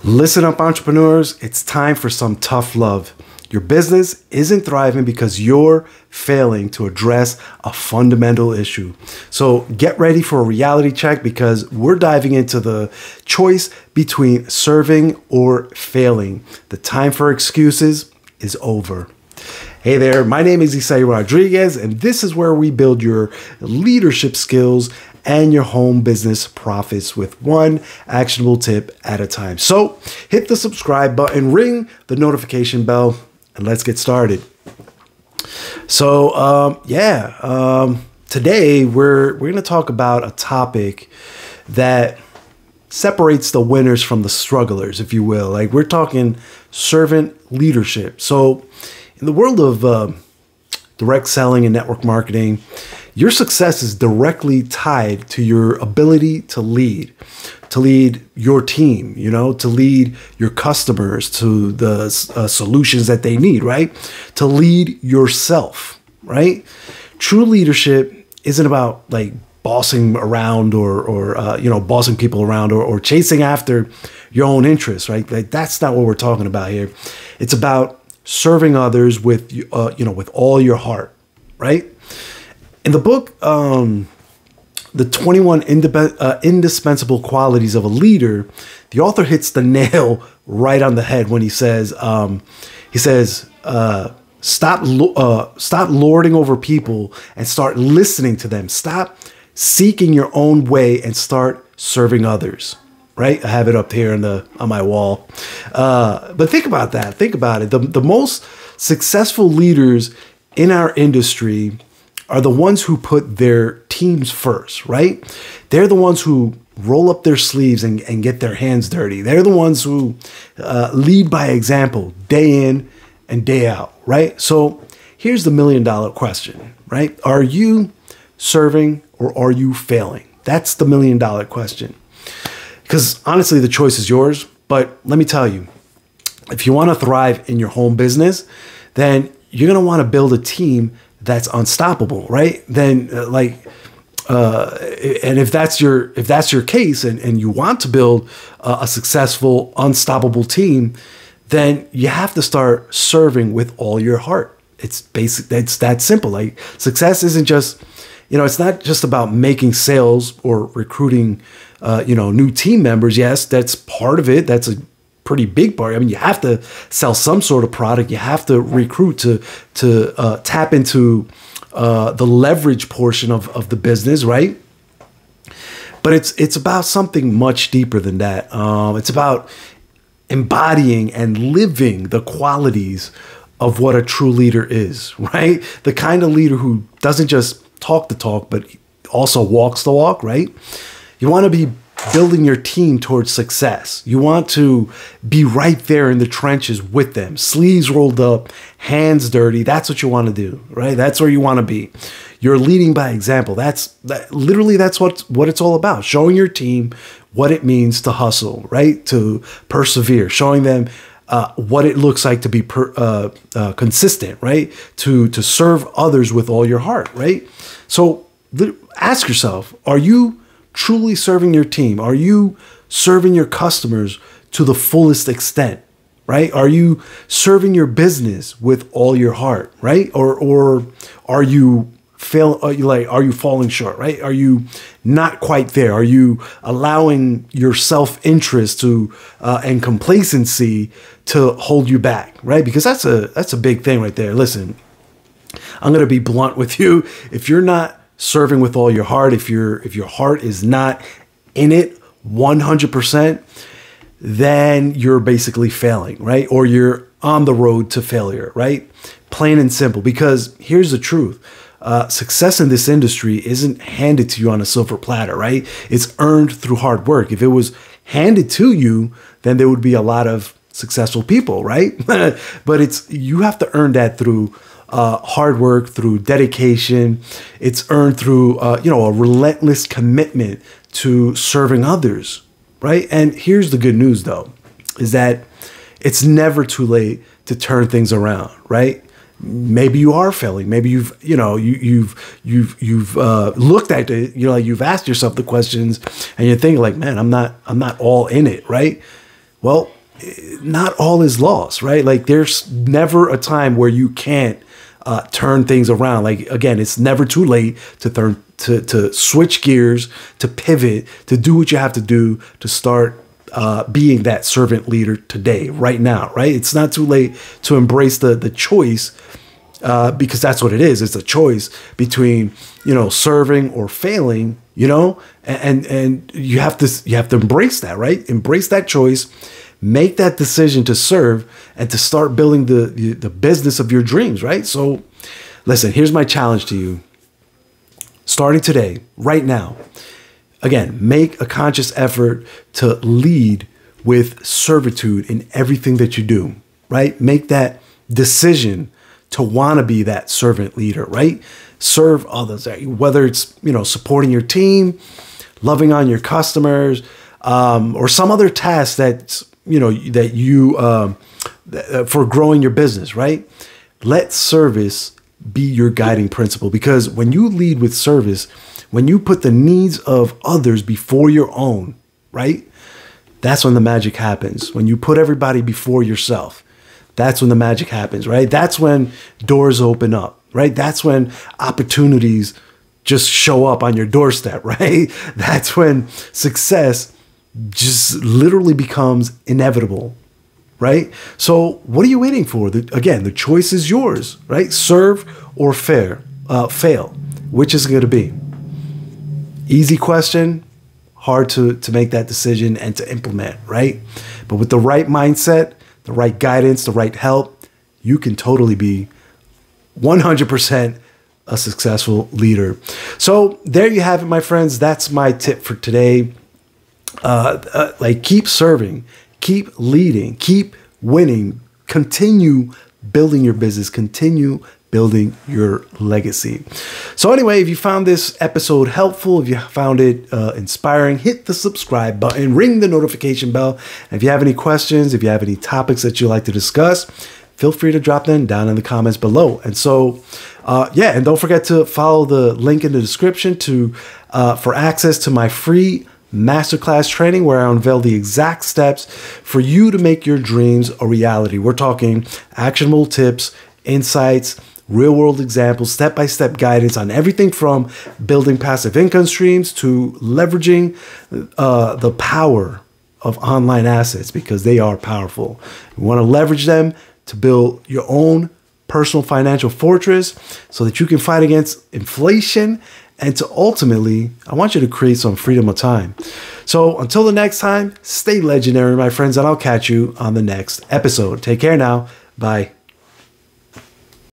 Listen up, entrepreneurs. It's time for some tough love. Your business isn't thriving because you're failing to address a fundamental issue. So get ready for a reality check because we're diving into the choice between serving or failing. The time for excuses is over. Hey there, my name is Isai Rodriguez, and this is where we build your leadership skills and your home business profits with one actionable tip at a time. So hit the subscribe button, ring the notification bell, and let's get started. So today we're going to talk about a topic that separates the winners from the strugglers, if you will. Like, we're talking servant leadership. So in the world of direct selling and network marketing, your success is directly tied to your ability to lead your team, to lead your customers to the solutions that they need, right? To lead yourself, right? True leadership isn't about like bossing around or bossing people around or chasing after your own interests, right? Like, that's not what we're talking about here. It's about serving others with all your heart, right? In the book, The 21 Indispensable Qualities of a Leader, the author hits the nail right on the head when he says, stop lording over people and start listening to them. Stop seeking your own way and start serving others. Right? I have it up here on my wall. But think about that. Think about it. The most successful leaders in our industry are the ones who put their teams first, right? They're the ones who roll up their sleeves and get their hands dirty. They're the ones who lead by example day in and day out, right? So here's the $1 million question, right? Are you serving or are you failing? That's the $1 million question. Because honestly, the choice is yours. But let me tell you, if you want to thrive in your home business, then you're going to want to build a team that's unstoppable, right? Then and if that's your case and you want to build a successful, unstoppable team, then you have to start serving with all your heart. It's basic. It's that simple. Like, success isn't just, it's not just about making sales or recruiting, new team members. Yes, that's part of it. That's a pretty big part. I mean, you have to sell some sort of product. You have to recruit to tap into the leverage portion of the business, right? But it's about something much deeper than that. It's about embodying and living the qualities of what a true leader is, right? The kind of leader who doesn't just talk the talk, but also walks the walk, right? You want to be building your team towards success. You want to be right there in the trenches with them, sleeves rolled up, hands dirty. That's what you want to do, right? That's where you want to be. You're leading by example. That's what it's all about. Showing your team what it means to hustle, right? To persevere, showing them what it looks like to be consistent, right? To serve others with all your heart, right? So ask yourself, are you truly serving your team? Are you serving your customers to the fullest extent, right? Are you serving your business with all your heart, right? Or are you are you falling short, right? Are you not quite there? Are you allowing your self-interest and complacency to hold you back, right? Because that's a big thing right there. Listen, I'm going to be blunt with you. If you're not serving with all your heart, if your heart is not in it 100%, then you're basically failing, right? Or you're on the road to failure, right? Plain and simple. Because here's the truth. Success in this industry isn't handed to you on a silver platter, right? It's earned through hard work. If it was handed to you, then there would be a lot of successful people, right? But you have to earn that through hard work, through dedication. It's earned through a relentless commitment to serving others, right? And here's the good news, though, is that it's never too late to turn things around, right? Maybe you are failing. Maybe you've looked at it. You've asked yourself the questions, and you're thinking like, man, I'm not all in it, right? well, not all is lost, right? Like there's never a time where you can't turn things around. Like again, it's never too late to switch gears, to pivot, to do what you have to do to start being that servant leader today, right now, right? It's not too late to embrace the choice, because that's what it is. It's a choice between, serving or failing, and you have to embrace that, right? Embrace that choice, make that decision to serve and to start building the business of your dreams, right? So listen, here's my challenge to you. Starting today, right now, again, make a conscious effort to lead with servitude in everything that you do, right? Make that decision to want to be that servant leader, right? Serve others, whether it's, supporting your team, loving on your customers, or some other task that's, for growing your business, right? Let service be your guiding principle, because when you lead with service, when you put the needs of others before your own, right? That's when the magic happens. When you put everybody before yourself, that's when the magic happens, right? That's when doors open up, right? That's when opportunities just show up on your doorstep, right? That's when success just literally becomes inevitable, right? So what are you waiting for? Again, the choice is yours, right? Serve or fail. Which is it going to be? Easy question, hard to make that decision and to implement, right? But with the right mindset, the right guidance, the right help, you can totally be 100% a successful leader. So there you have it, my friends. That's my tip for today. Keep serving, keep leading, keep winning, continue building your business, continue building your legacy. So anyway, if you found this episode helpful, if you found it inspiring, hit the subscribe button, ring the notification bell. And if you have any questions, if you have any topics that you'd like to discuss, feel free to drop them down in the comments below. And so, and don't forget to follow the link in the description for access to my free masterclass training, where I unveil the exact steps for you to make your dreams a reality. We're talking actionable tips, insights, real world examples, step-by-step guidance on everything from building passive income streams to leveraging the power of online assets, because they are powerful. You want to leverage them to build your own personal financial fortress so that you can fight against inflation, and to ultimately, I want you to create some freedom of time. So until the next time, stay legendary, my friends, and I'll catch you on the next episode. Take care now. Bye.